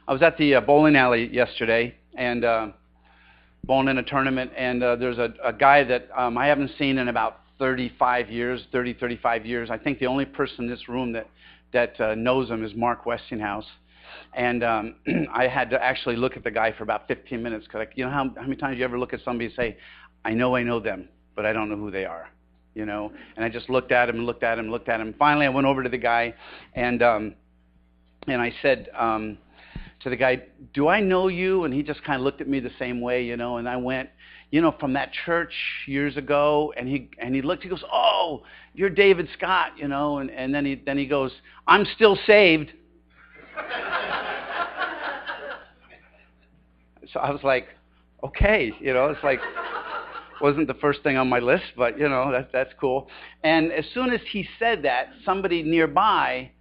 I was at the bowling alley yesterday and bowling in a tournament, and there's a guy that I haven't seen in about 35 years. I think the only person in this room that knows him is Mark Westinghouse. And I had to actually look at the guy for about 15 minutes because, you know, how many times you ever look at somebody and say, I know them, but I don't know who they are, you know? And I just looked at him. Finally, I went over to the guy, and I said to the guy, do I know you? And he just kind of looked at me the same way, you know, and I went, you know, from that church years ago, and he looked, he goes, oh, you're David Scott, you know, and then he goes, I'm still saved. So I was like, okay, you know, it's like, wasn't the first thing on my list, but, you know, that's cool. And as soon as he said that, somebody nearby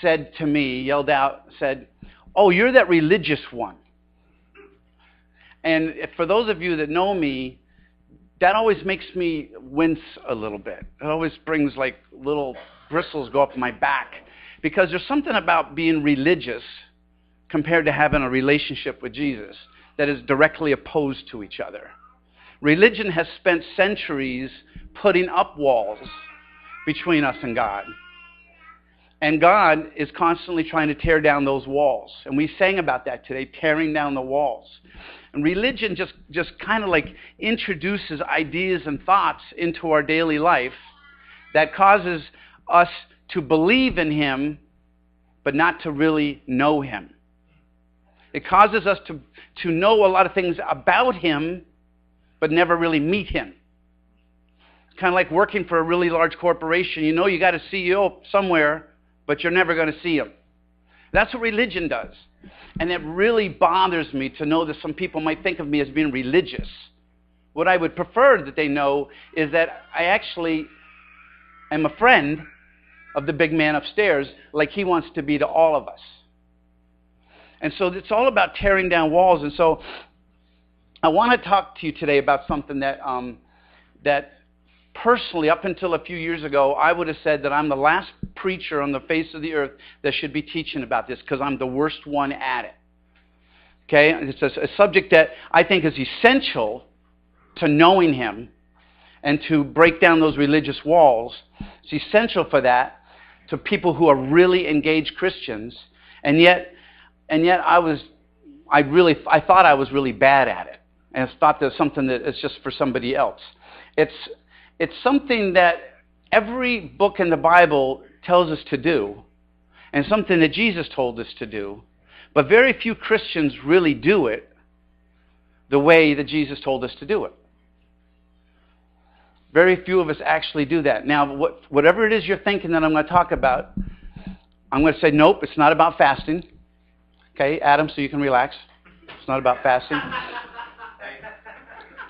said to me, yelled out, said, oh, you're that religious one. And for those of you that know me, that always makes me wince a little bit. It always brings like little bristles go up my back. Because there's something about being religious compared to having a relationship with Jesus that is directly opposed to each other. Religion has spent centuries putting up walls between us and God. And God is constantly trying to tear down those walls. And we sang about that today, tearing down the walls. And religion just kind of like introduces ideas and thoughts into our daily life that causes us to believe in Him, but not to really know Him. It causes us to know a lot of things about Him, but never really meet Him. It's kind of like working for a really large corporation. You know you got a CEO somewhere, but you're never going to see him. That's what religion does. And it really bothers me to know that some people might think of me as being religious. What I would prefer that they know is that I actually am a friend of the big man upstairs, like he wants to be to all of us. And so it's all about tearing down walls. And so I want to talk to you today about something that personally, up until a few years ago, I would have said that I'm the last preacher on the face of the earth that should be teaching about this because I'm the worst one at it. Okay? It's a subject that I think is essential to knowing Him and to break down those religious walls. It's essential for that to people who are really engaged Christians. And yet I thought I was really bad at it. And I thought there's something that is just for somebody else. It's something that every book in the Bible tells us to do, and something that Jesus told us to do, but very few Christians really do it the way that Jesus told us to do it. Very few of us actually do that. Now, whatever it is you're thinking that I'm going to talk about, I'm going to say, nope, it's not about fasting. Okay, Adam, so you can relax. It's not about fasting.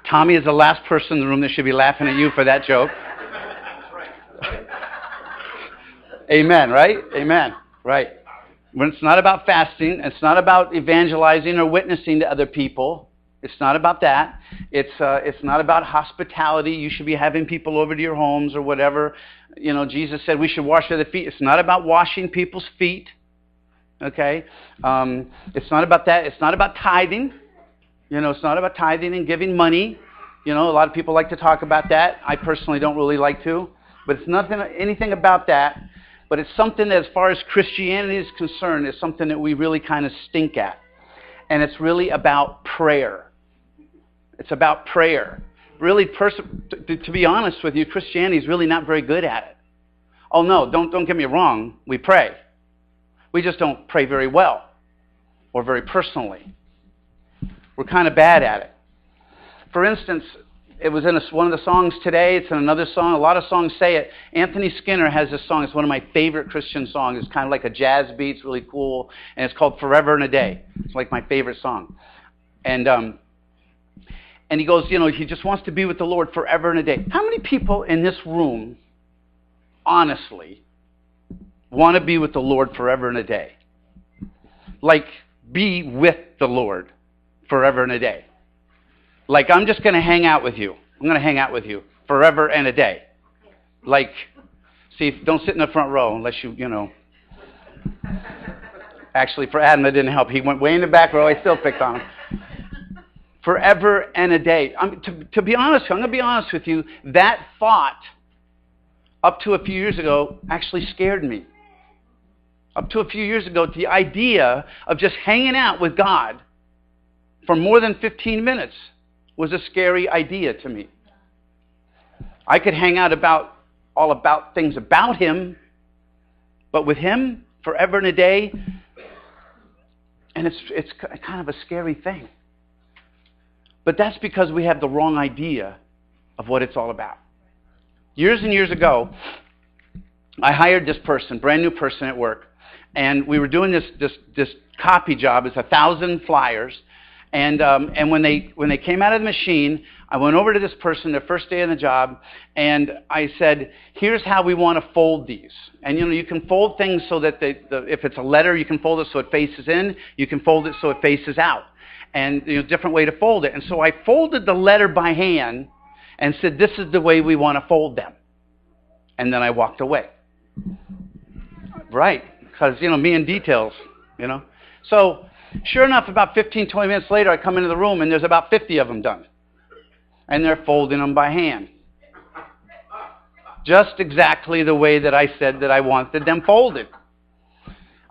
Tommy is the last person in the room that should be laughing at you for that joke. Amen, right? Amen. Right. When it's not about fasting, it's not about evangelizing or witnessing to other people. It's not about that. It's not about hospitality. You should be having people over to your homes or whatever. You know, Jesus said we should wash their feet. It's not about washing people's feet. Okay? It's not about that. It's not about tithing. You know, it's not about tithing and giving money. You know, a lot of people like to talk about that. I personally don't really like to. But it's anything about that. But it's something that, as far as Christianity is concerned, is something that we really kind of stink at. And it's really about prayer. It's about prayer. Really, to be honest with you, Christianity is really not very good at it. Oh no, don't get me wrong. We pray. We just don't pray very well or very personally. We're kind of bad at it. For instance, it was in one of the songs today. It's in another song. A lot of songs say it. Anthony Skinner has this song. It's one of my favorite Christian songs. It's kind of like a jazz beat. It's really cool. And it's called Forever and a Day. It's like my favorite song. And he goes, you know, he just wants to be with the Lord forever and a day. How many people in this room, honestly, want to be with the Lord forever and a day? Like, be with the Lord forever and a day. Like, I'm just going to hang out with you. I'm going to hang out with you forever and a day. Like, see, don't sit in the front row unless you know. Actually, for Adam, that didn't help. He went way in the back row. I still picked on him. Forever and a day. To be honest, I'm going to be honest with you, that thought, up to a few years ago, actually scared me. Up to a few years ago, the idea of just hanging out with God for more than 15 minutes was a scary idea to me. I could hang out all about things about Him, but with Him, forever and a day, and it's kind of a scary thing. But that's because we have the wrong idea of what it's all about. Years and years ago, I hired this person, brand new person at work, and we were doing this copy job. It's 1,000 flyers, and when they came out of the machine, I went over to this person their first day on the job, and I said, "Here's how we want to fold these." And you can fold things so that if it's a letter, you can fold it so it faces in. You can fold it so it faces out. And different way to fold it. And so I folded the letter by hand and said, "This is the way we want to fold them." And then I walked away. Right, because me and details, So sure enough, about 15, 20 minutes later, I come into the room and there's about 50 of them done. And they're folding them by hand. Just exactly the way that I said that I wanted them folded.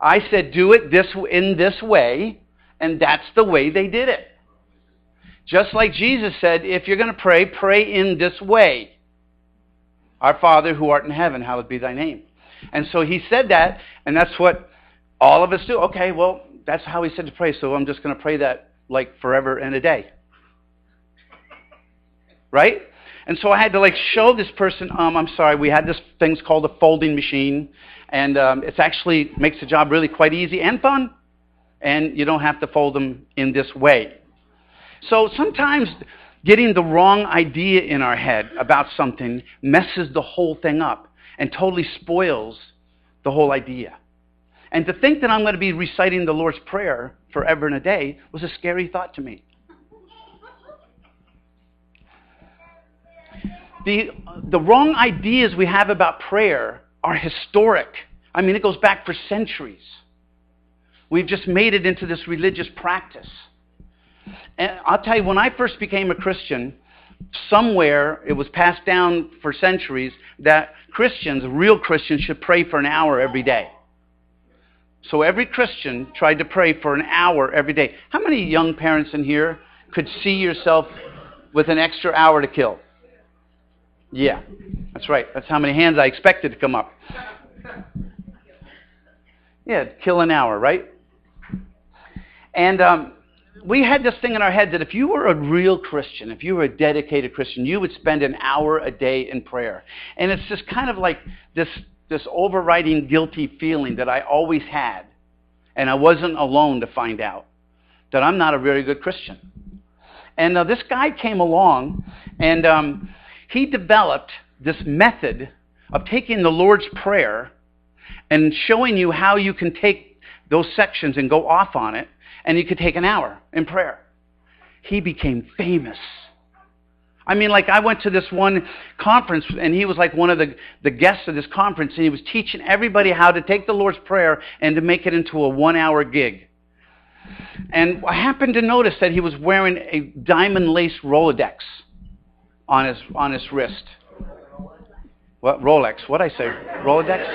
I said, "Do it in this way." And that's the way they did it. Just like Jesus said, if you're going to pray, pray in this way. "Our Father who art in heaven, hallowed be thy name." And so he said that, and that's what all of us do. Okay, well, that's how he said to pray, so I'm just going to pray that like forever and a day. Right? And so I had to show this person, I'm sorry, we had this thing called a folding machine, and it actually makes the job really quite easy and fun. And you don't have to fold them in this way. So sometimes getting the wrong idea in our head about something messes the whole thing up and totally spoils the whole idea. And to think that I'm going to be reciting the Lord's Prayer forever and a day was a scary thought to me. The wrong ideas we have about prayer are historic. I mean, it goes back for centuries. We've just made it into this religious practice. And I'll tell you, when I first became a Christian, somewhere it was passed down for centuries that Christians, real Christians, should pray for an hour every day. So every Christian tried to pray for an hour every day. How many young parents in here could see yourself with an extra hour to kill? Yeah, that's right. That's how many hands I expected to come up. Yeah, kill an hour, right? And we had this thing in our head that if you were a real Christian, if you were a dedicated Christian, you would spend an hour a day in prayer. And it's just kind of like this overriding guilty feeling that I always had. And I wasn't alone to find out that I'm not a very good Christian. And this guy came along, and he developed this method of taking the Lord's Prayer and showing you how you can take those sections and go off on it, and you could take an hour in prayer. He became famous. I mean, I went to this one conference, and he was like one of the guests of this conference, and he was teaching everybody how to take the Lord's Prayer and to make it into a 1-hour gig. And I happened to notice that he was wearing a diamond lace Rolodex on his wrist. What? Rolex. What'd I say? Rolodex?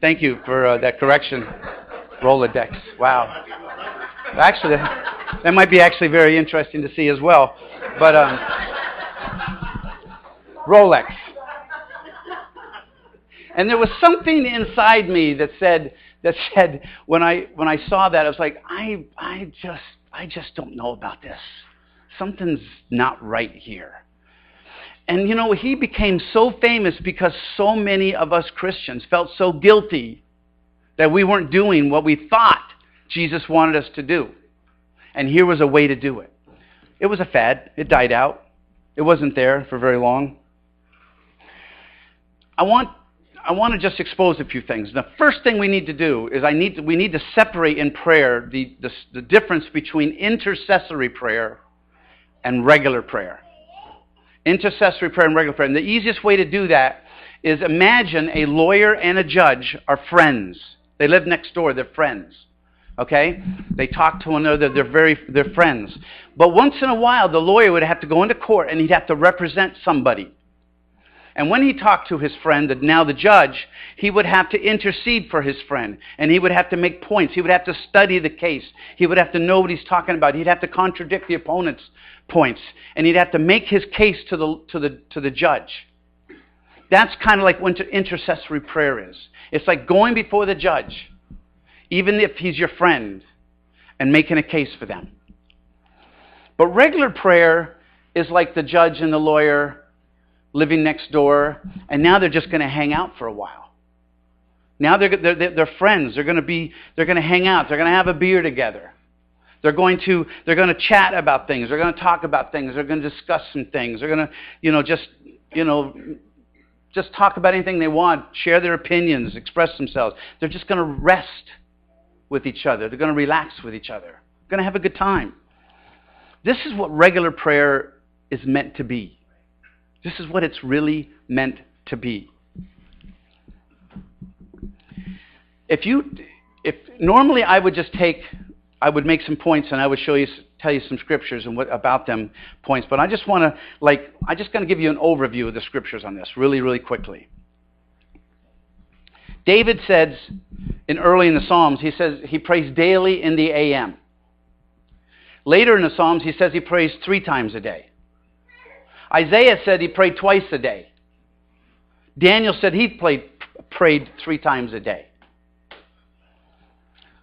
Thank you for that correction. Rolodex. Wow. Actually, that might be actually very interesting to see as well. But Rolex. And there was something inside me that said when I saw that, I was like, I just don't know about this. Something's not right here. And he became so famous because so many of us Christians felt so guilty that we weren't doing what we thought Jesus wanted us to do. And here was a way to do it. It was a fad. It died out. It wasn't there for very long. I want to just expose a few things. The first thing we need to do is we need to separate in prayer the difference between intercessory prayer and regular prayer. Intercessory prayer and regular prayer. And the easiest way to do that is imagine a lawyer and a judge are friends. They live next door. They're friends. Okay? They talk to one another. They're friends. But once in a while, the lawyer would have to go into court and he'd have to represent somebody. And when he talked to his friend, now the judge, he would have to intercede for his friend. And he would have to make points. He would have to study the case. He would have to know what he's talking about. He'd have to contradict the opponent's points. And he'd have to make his case to the judge. That's kind of like what intercessory prayer is. It's like going before the judge, even if he's your friend, and making a case for them. But regular prayer is like the judge and the lawyer living next door, and now they're just going to hang out for a while. Now they're friends. They're going to hang out. They're going to have a beer together. They're going to chat about things. They're going to talk about things. They're going to discuss some things. They're going to just talk about anything they want, share their opinions, express themselves. They're just going to rest with each other. They're going to relax with each other. They're going to have a good time. This is what regular prayer is meant to be. This is what it's really meant to be. If normally I would make some points and I would tell you some scriptures and what about them points, but I just going to give you an overview of the scriptures on this really, really quickly. David says early in the Psalms, he says he prays daily in the AM. Later in the Psalms, he says he prays 3 times a day. Isaiah said he prayed twice a day. Daniel said he prayed 3 times a day.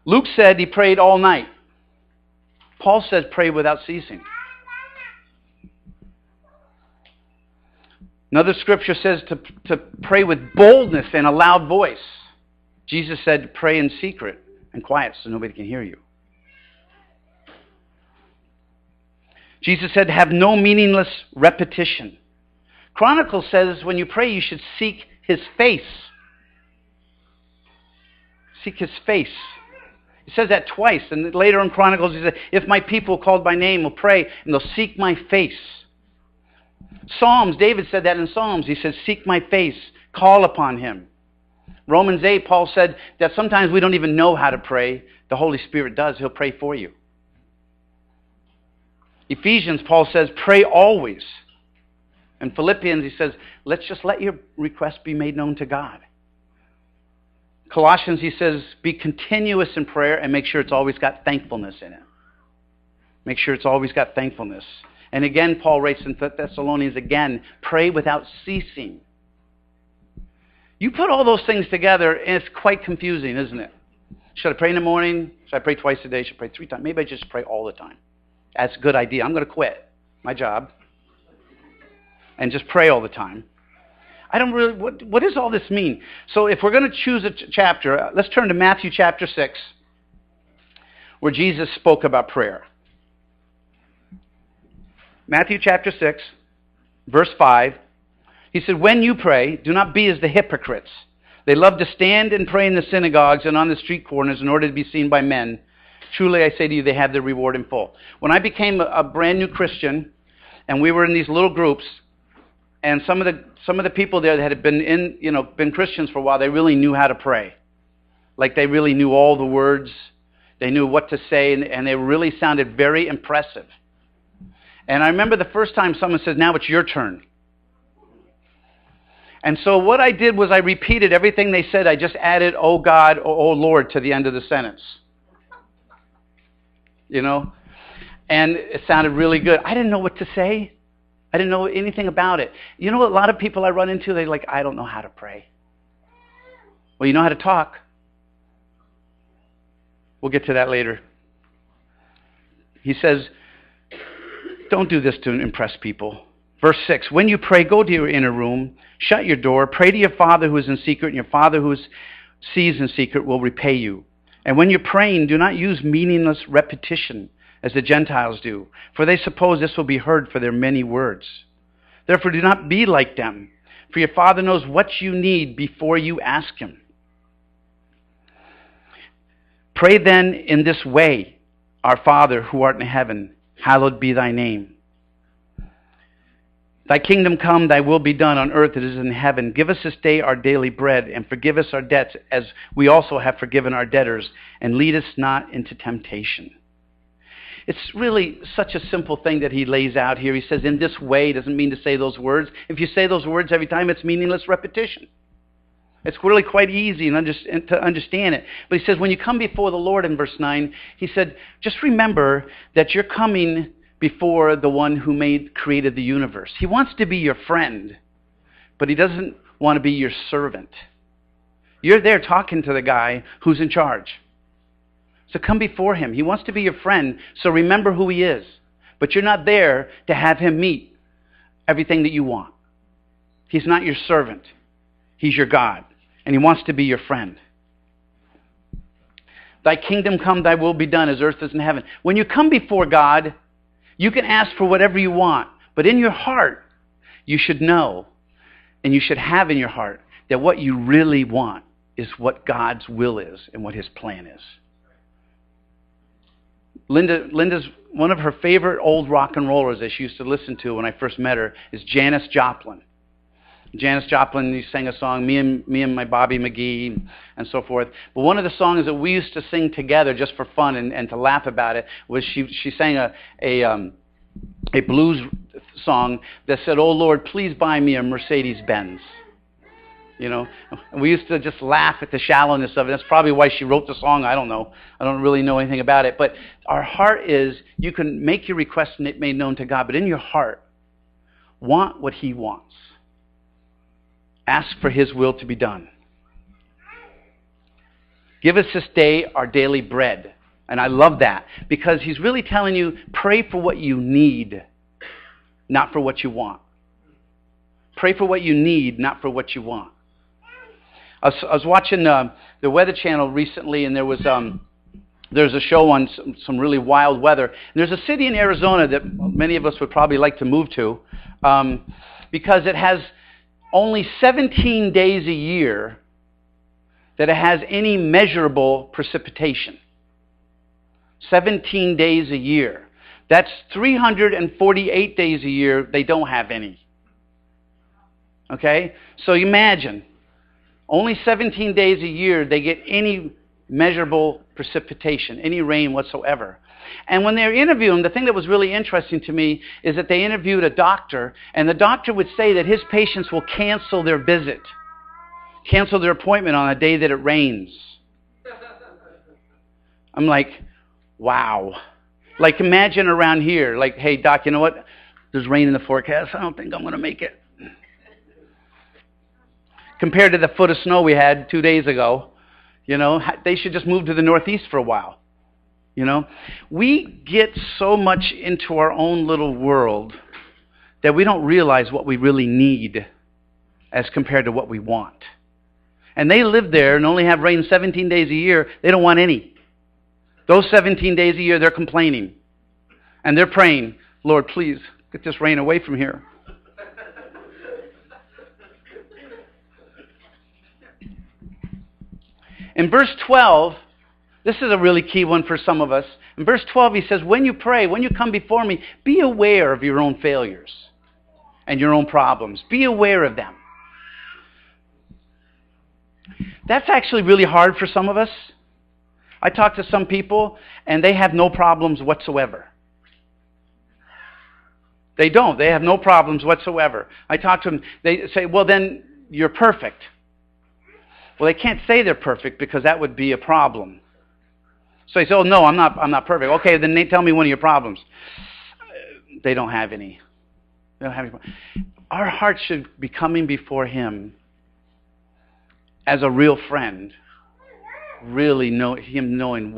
Luke said he prayed all night. Paul says pray without ceasing. Another scripture says to pray with boldness and a loud voice. Jesus said pray in secret and quiet so nobody can hear you. Jesus said have no meaningless repetition. Chronicles says when you pray you should seek his face. Seek his face. He says that twice, and later in Chronicles he said, if my people called by name will pray, and they'll seek my face. Psalms, David said that in Psalms. He says, seek my face, call upon him. Romans 8, Paul said that sometimes we don't even know how to pray. The Holy Spirit does. He'll pray for you. Ephesians, Paul says, pray always. In Philippians, he says, let's just let your requests be made known to God. Colossians, he says, be continuous in prayer and make sure it's always got thankfulness in it. Make sure it's always got thankfulness. And again, Paul writes in Thessalonians again, pray without ceasing. You put all those things together and it's quite confusing, isn't it? Should I pray in the morning? Should I pray twice a day? Should I pray 3 times? Maybe I just pray all the time. That's a good idea. I'm going to quit my job and just pray all the time. I don't really, what does all this mean? So if we're going to choose a chapter, let's turn to Matthew chapter 6, where Jesus spoke about prayer. Matthew chapter 6, verse 5, he said, when you pray, do not be as the hypocrites. They love to stand and pray in the synagogues and on the street corners in order to be seen by men. Truly, I say to you, they have their reward in full. When I became a brand new Christian, and we were in these little groups, and some of the people there that had been Christians for a while, they really knew how to pray. Like they really knew all the words. They knew what to say, and they really sounded very impressive. And I remember the first time someone said, now it's your turn. And so what I did was I repeated everything they said. I just added, oh God, oh Lord, to the end of the sentence. And it sounded really good. I didn't know what to say. I didn't know anything about it. A lot of people I run into, they're like, I don't know how to pray. Well, you know how to talk. We'll get to that later. He says, don't do this to impress people. Verse 6, when you pray, go to your inner room, shut your door, pray to your Father who is in secret, and your Father who sees in secret will repay you. And when you're praying, do not use meaningless repetition as the Gentiles do, for they suppose this will be heard for their many words. Therefore, do not be like them, for your Father knows what you need before you ask him. Pray then in this way, our Father who art in heaven, hallowed be thy name. Thy kingdom come, thy will be done on earth as it is in heaven. Give us this day our daily bread, and forgive us our debts as we also have forgiven our debtors. And lead us not into temptation. It's really such a simple thing that he lays out here. He says, in this way, doesn't mean to say those words. If you say those words every time, it's meaningless repetition. It's really quite easy to understand it. But he says, when you come before the Lord in verse 9, he said, just remember that you're coming before the one who created the universe. He wants to be your friend, but he doesn't want to be your servant. You're there talking to the guy who's in charge. So come before him. He wants to be your friend, so remember who he is. But you're not there to have him meet everything that you want. He's not your servant. He's your God, and he wants to be your friend. Thy kingdom come, thy will be done as earth is in heaven. When you come before God, you can ask for whatever you want, but in your heart, you should know, and you should have in your heart, that what you really want is what God's will is and what his plan is. Linda's one of her favorite old rock and rollers that she used to listen to when I first met her is Janis Joplin. Janis Joplin sang a song, me and my Bobby McGee, and so forth. But one of the songs that we used to sing together just for fun and to laugh about it was she sang a blues song that said, "Oh Lord, please buy me a Mercedes-Benz." You know, and we used to just laugh at the shallowness of it. That's probably why she wrote the song. I don't know. I don't really know anything about it. But our heart is, you can make your request and it made known to God, but in your heart, want what he wants. Ask for his will to be done. Give us this day our daily bread. And I love that, because he's really telling you, pray for what you need, not for what you want. Pray for what you need, not for what you want. I was watching the Weather Channel recently, and there's a show on some really wild weather. And there's a city in Arizona that many of us would probably like to move to, because it has only 17 days a year that it has any measurable precipitation. 17 days a year. That's 348 days a year they don't have any. Okay? So imagine, only 17 days a year they get any measurable precipitation, any rain whatsoever. And when they're interviewing, the thing that was really interesting to me is that they interviewed a doctor, and the doctor would say that his patients will cancel their visit, cancel their appointment on a day that it rains. I'm like, wow. Like, imagine around here, like, hey, doc, you know what? There's rain in the forecast. I don't think I'm going to make it. Compared to the foot of snow we had 2 days ago, you know, they should just move to the Northeast for a while. You know, we get so much into our own little world that we don't realize what we really need as compared to what we want. And they live there and only have rain 17 days a year. They don't want any. Those 17 days a year, they're complaining. And they're praying, Lord, please get this rain away from here. In verse 12, this is a really key one for some of us. In verse 12, he says, when you pray, when you come before me, be aware of your own failures and your own problems. Be aware of them. That's actually really hard for some of us. I talk to some people, and they have no problems whatsoever. They don't. They have no problems whatsoever. I talk to them. They say, well, then you're perfect. Well, they can't say they're perfect because that would be a problem. So they say, oh, no, I'm not perfect. Okay, then they tell me one of your problems. They don't have any. They don't have any. Our hearts should be coming before him as a real friend, really know him knowing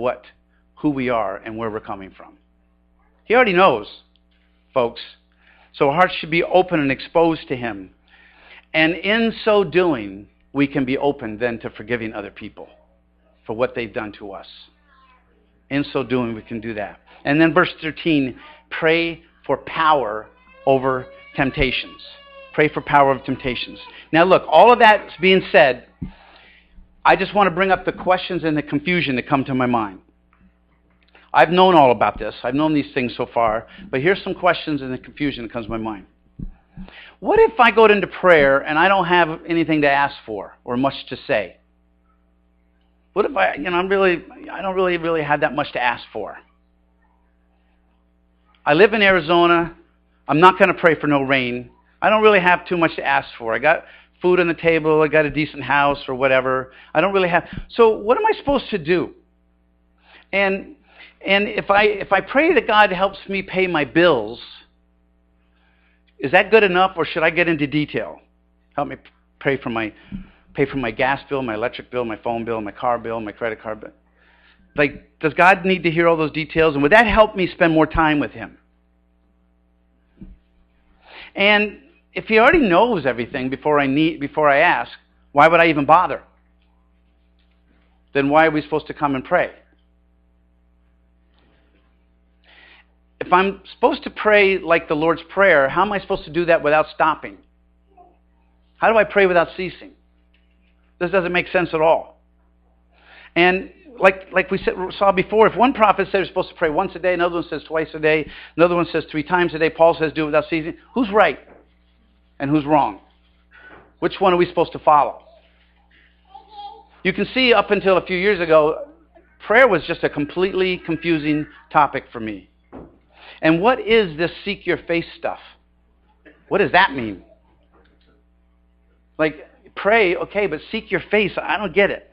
who we are and where we're coming from. He already knows, folks. So our hearts should be open and exposed to him. And in so doing, we can be open then to forgiving other people for what they've done to us. In so doing, we can do that. And then verse 13, pray for power over temptations. Pray for power over temptations. Now look, all of that being said, I just want to bring up the questions and the confusion that come to my mind. I've known all about this. I've known these things so far. But here's some questions and the confusion that comes to my mind. What if I go into prayer and I don't have anything to ask for or much to say? What if I don't really have that much to ask for? I live in Arizona. I'm not going to pray for no rain. I don't really have too much to ask for. I got food on the table. I got a decent house or whatever. I don't really have. So what am I supposed to do? And if I pray that God helps me pay my bills, is that good enough, or should I get into detail? Help me pay for my gas bill, my electric bill, my phone bill, my car bill, my credit card bill. Like, does God need to hear all those details? And would that help me spend more time with Him? And if He already knows everything before I ask, why would I even bother? Then why are we supposed to come and pray? If I'm supposed to pray like the Lord's Prayer, how am I supposed to do that without stopping? How do I pray without ceasing? This doesn't make sense at all. And like we saw before, if one prophet says you're supposed to pray once a day, another one says twice a day, another one says 3 times a day, Paul says do it without ceasing, who's right and who's wrong? Which one are we supposed to follow? You can see up until a few years ago, prayer was just a completely confusing topic for me. And what is this seek your face stuff? What does that mean? Like, pray, okay, but seek your face, I don't get it.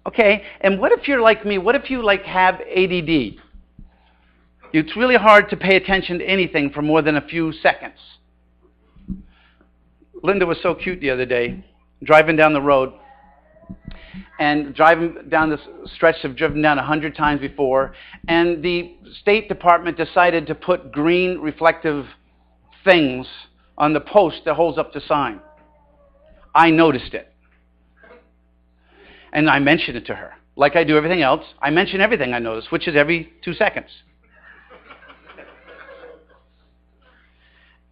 Okay, and what if you're like me? What if you have ADD? It's really hard to pay attention to anything for more than a few seconds. Linda was so cute the other day, driving down the road, and driving down this stretch I've driven down 100 times before, and the State Department decided to put green reflective things on the post that holds up the sign. I noticed it. And I mentioned it to her. Like I do everything else, I mention everything I notice, which is every 2 seconds.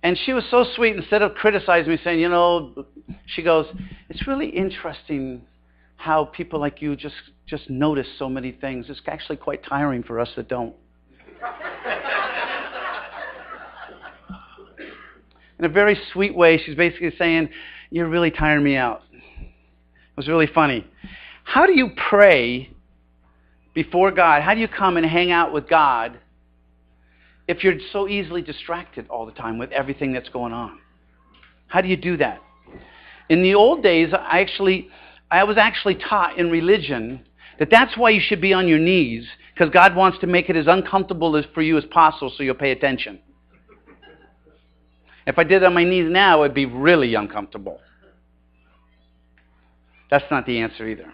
And she was so sweet. Instead of criticizing me, saying, she goes, it's really interesting how people like you just notice so many things. It's actually quite tiring for us that don't. In a very sweet way, she's basically saying, you're really tiring me out. It was really funny. How do you pray before God? How do you come and hang out with God if you're so easily distracted all the time with everything that's going on? How do you do that? In the old days, I was actually taught in religion that that's why you should be on your knees, because God wants to make it as uncomfortable for you as possible so you'll pay attention. If I did it on my knees now, it would be really uncomfortable. That's not the answer either.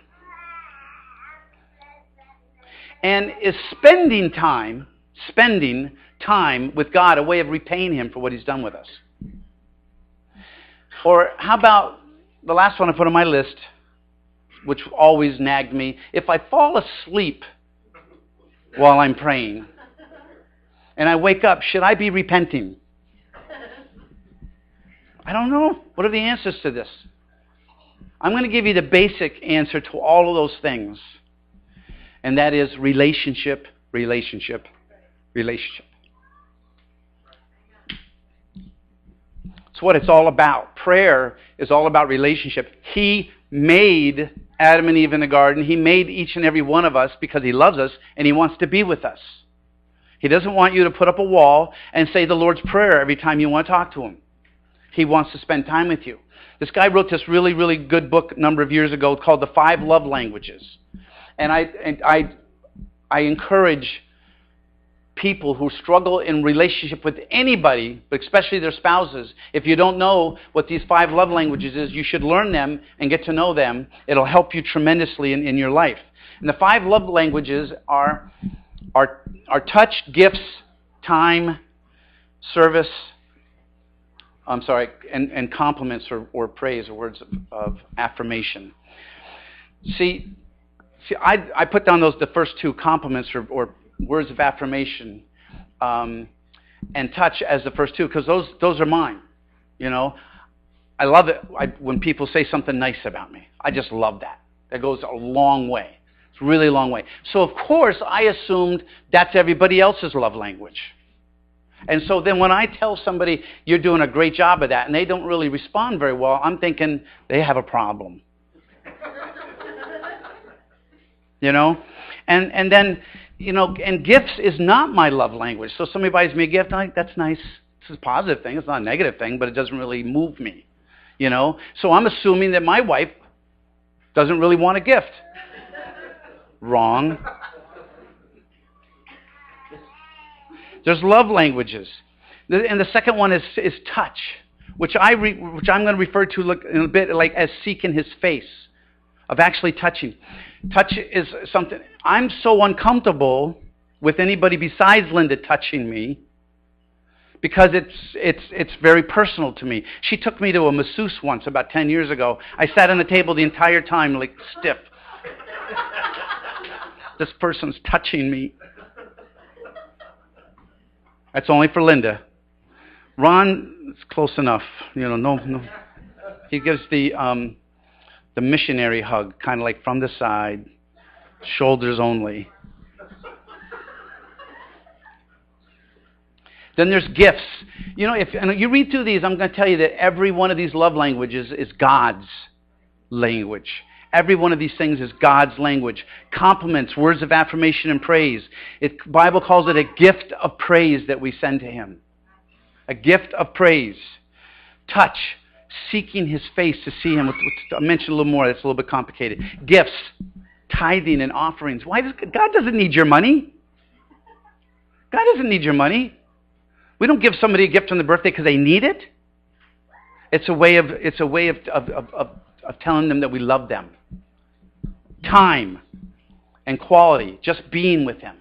And is spending time with God a way of repaying Him for what He's done with us? Or how about the last one I put on my list, which always nagged me, if I fall asleep while I'm praying and I wake up, should I be repenting? I don't know. What are the answers to this? I'm going to give you the basic answer to all of those things. And that is relationship, relationship, relationship. It's what it's all about. Prayer is all about relationship. He made Adam and Eve in the garden. He made each and every one of us because He loves us and He wants to be with us. He doesn't want you to put up a wall and say the Lord's Prayer every time you want to talk to Him. He wants to spend time with you. This guy wrote this really, really good book a number of years ago called The 5 Love Languages. And I encourage people who struggle in relationship with anybody, but especially their spouses, if you don't know what these 5 love languages is, you should learn them and get to know them. It'll help you tremendously in your life. And the 5 love languages are touch, gifts, time, service, and compliments or praise or words of affirmation. See, I put down the first 2, compliments or words of affirmation, and touch as the first 2, because those are mine. I love it when people say something nice about me. I just love that. That goes a long way. It's a really long way. So of course I assumed that's everybody else's love language. And so then when I tell somebody, you're doing a great job of that, and they don't really respond very well, I'm thinking they have a problem. You know? And then, you know, and gifts is not my love language. So somebody buys me a gift, I'm like, that's nice. It's a positive thing. It's not a negative thing, but it doesn't really move me. You know? So I'm assuming that my wife doesn't really want a gift. Wrong. There's love languages. And the second one is touch, which I'm going to refer to in a bit like as seeking his face, of actually touching. Touch is something, I'm so uncomfortable with anybody besides Linda touching me because it's very personal to me. She took me to a masseuse once about 10 years ago. I sat on the table the entire time like stiff. This person's touching me. That's only for Linda. Ron is close enough. You know, no. He gives the missionary hug, kind of like from the side, shoulders only. Then there's gifts. You know, if you read through these, I'm going to tell you that every one of these love languages is God's language. Every one of these things is God's language. Compliments, words of affirmation and praise. The Bible calls it a gift of praise that we send to him. A gift of praise. Touch, seeking his face to see him. I'll mention a little more. That's a little bit complicated. Gifts, tithing and offerings. God doesn't need your money. God doesn't need your money. We don't give somebody a gift on their birthday because they need it. It's a way of telling them that we love them. Time and quality, just being with him.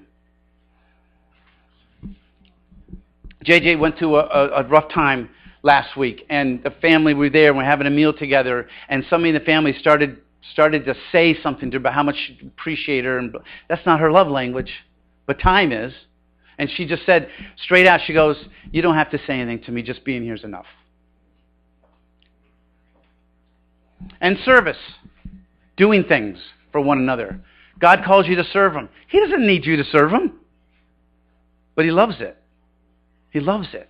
JJ went through a rough time last week, and the family were there, and we're having a meal together, and somebody in the family started to say something to her about how much she appreciated her, and that's not her love language, but time is. And she just said, straight out, she goes, you don't have to say anything to me, just being here is enough. And service, doing things for one another. God calls you to serve him. He doesn't need you to serve him, but he loves it. He loves it.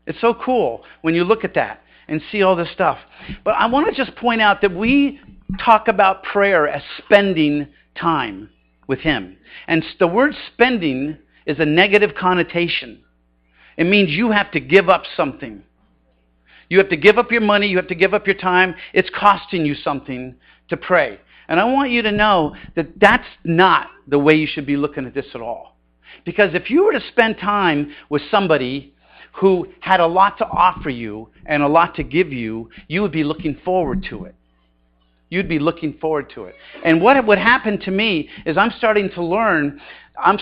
It's so cool when you look at that and see all this stuff. But I want to just point out that we talk about prayer as spending time with him. And the word spending is a negative connotation. It means you have to give up something. You have to give up your money. You have to give up your time. It's costing you something to pray. And I want you to know that that's not the way you should be looking at this at all. Because if you were to spend time with somebody who had a lot to offer you and a lot to give you, you would be looking forward to it. You'd be looking forward to it. And what would happen to me is I'm starting to learn how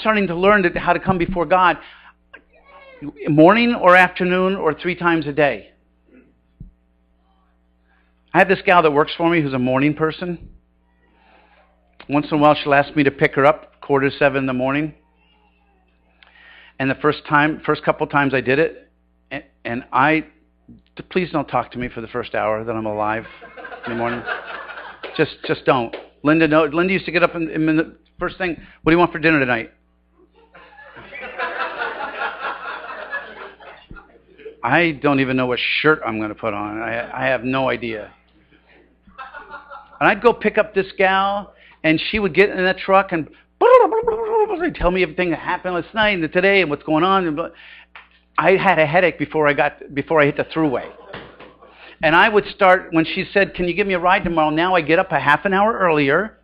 to come before God morning or afternoon or 3 times a day. I have this gal that works for me who's a morning person. Once in a while she'll ask me to pick her up 6:45 in the morning. And the first couple times I did it, and please don't talk to me for the first hour that I'm alive in the morning. Just don't. Linda used to get up in the first thing, what do you want for dinner tonight? I don't even know what shirt I'm going to put on. I have no idea. And I'd go pick up this gal, and she would get in that truck and they'd tell me everything that happened last night and today and what's going on. I had a headache before I hit the thruway. And I would start, when she said, can you give me a ride tomorrow? Now I get up a half an hour earlier,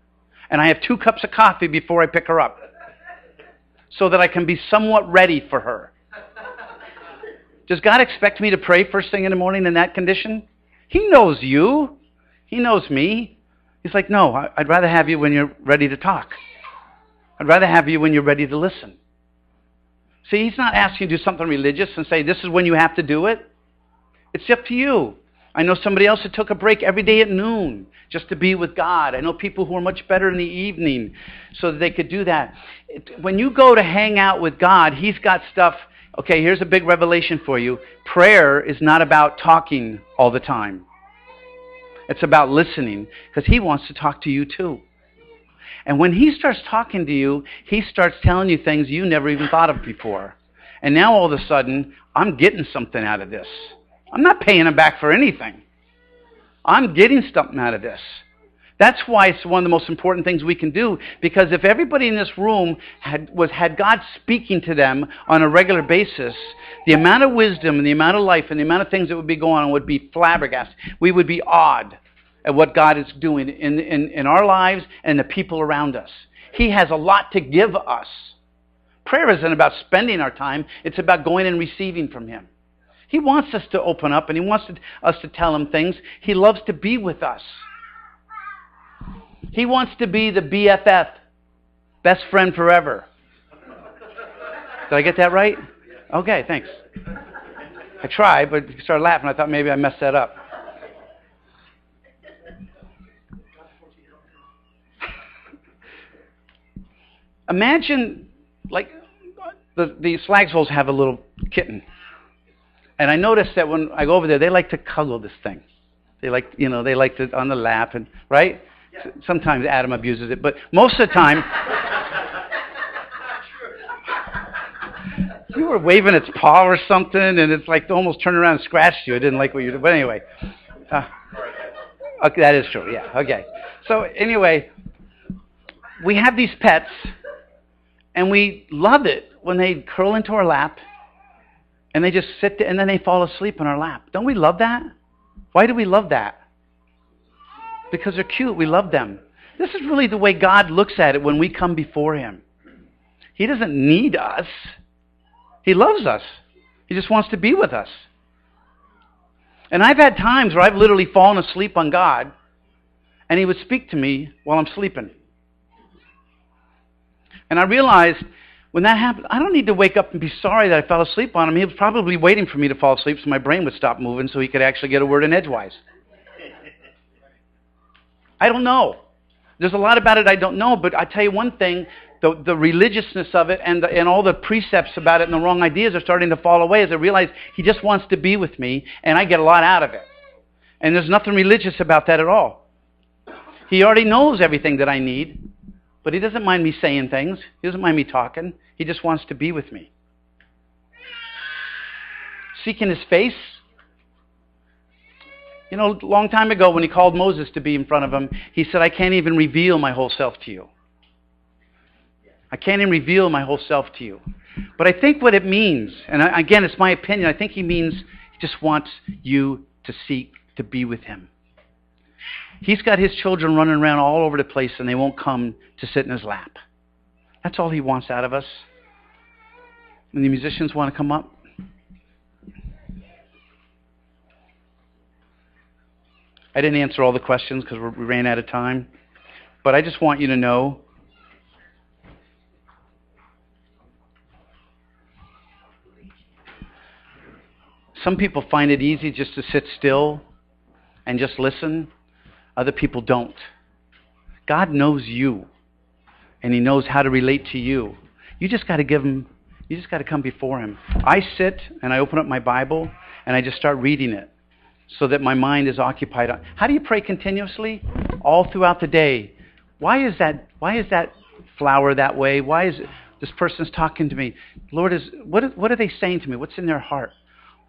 and I have 2 cups of coffee before I pick her up, so that I can be somewhat ready for her. Does God expect me to pray first thing in the morning in that condition? He knows you. He knows me. He's like, no, I'd rather have you when you're ready to talk. I'd rather have you when you're ready to listen. See, he's not asking you to do something religious and say, this is when you have to do it. It's up to you. I know somebody else that took a break every day at noon just to be with God. I know people who are much better in the evening so that they could do that. When you go to hang out with God, he's got stuff. Okay, here's a big revelation for you. Prayer is not about talking all the time. It's about listening, because he wants to talk to you too. And when he starts talking to you, he starts telling you things you never even thought of before. And now all of a sudden, I'm getting something out of this. I'm not paying him back for anything. I'm getting something out of this. That's why it's one of the most important things we can do, because if everybody in this room had God speaking to them on a regular basis, the amount of wisdom and the amount of life and the amount of things that would be going on would be flabbergasted. We would be awed at what God is doing in our lives and the people around us. He has a lot to give us. Prayer isn't about spending our time. It's about going and receiving from Him. He wants us to open up, and He wants us to tell Him things. He loves to be with us. He wants to be the BFF, best friend forever. Did I get that right? Okay, thanks. I tried, but you started laughing. I thought maybe I messed that up. Imagine, like, the Slagsvolds have a little kitten. And I noticed that when I go over there, they like to cuddle this thing. They like to on the lap, and right? Yeah. Sometimes Adam abuses it, but most of the time, you were waving its paw or something, and it's like almost turned around and scratched you. I didn't like what you did, but anyway. Okay, that is true, yeah, okay. So anyway, we have these pets, and we love it when they curl into our lap, and they just sit there, and then they fall asleep in our lap. Don't we love that? Why do we love that? Because they're cute. We love them. This is really the way God looks at it when we come before Him. He doesn't need us. He loves us. He just wants to be with us. And I've had times where I've literally fallen asleep on God, and He would speak to me while I'm sleeping. And I realized when that happened, I don't need to wake up and be sorry that I fell asleep on Him. He was probably waiting for me to fall asleep so my brain would stop moving so He could actually get a word in edgewise. I don't know. There's a lot about it I don't know, but I tell you one thing, the religiousness of it and all the precepts about it and the wrong ideas are starting to fall away as I realize He just wants to be with me, and I get a lot out of it. And there's nothing religious about that at all. He already knows everything that I need, but He doesn't mind me saying things. He doesn't mind me talking. He just wants to be with me. Seeking His face. You know, a long time ago when He called Moses to be in front of Him, He said, I can't even reveal my whole self to you. I can't even reveal my whole self to you. But I think what it means, and again, it's my opinion, I think He means He just wants you to seek to be with Him. He's got His children running around all over the place, and they won't come to sit in His lap. That's all He wants out of us. And the musicians want to come up. I didn't answer all the questions because we ran out of time. But I just want you to know some people find it easy just to sit still and just listen. Other people don't. God knows you, and He knows how to relate to you. You just got to give Him, you just got to come before Him. I sit and I open up my Bible and I just start reading it so that my mind is occupied. How do you pray continuously? All throughout the day. Why is that flower that way? Why is this person's talking to me? Lord, what are they saying to me? What's in their heart?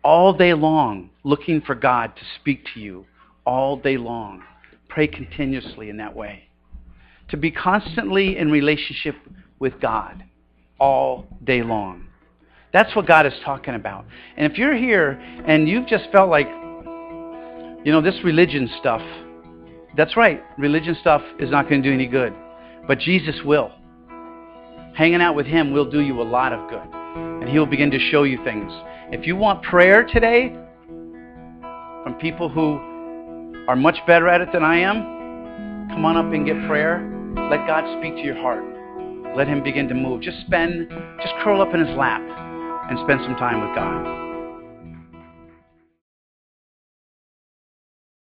All day long, looking for God to speak to you. All day long. Pray continuously in that way. To be constantly in relationship with God. All day long. That's what God is talking about. And if you're here and you've just felt like, this religion stuff, that's right, religion stuff is not going to do any good. But Jesus will. Hanging out with Him will do you a lot of good. And He will begin to show you things. If you want prayer today from people who are much better at it than I am, come on up and get prayer. Let God speak to your heart. Let Him begin to move. Just curl up in His lap and spend some time with God.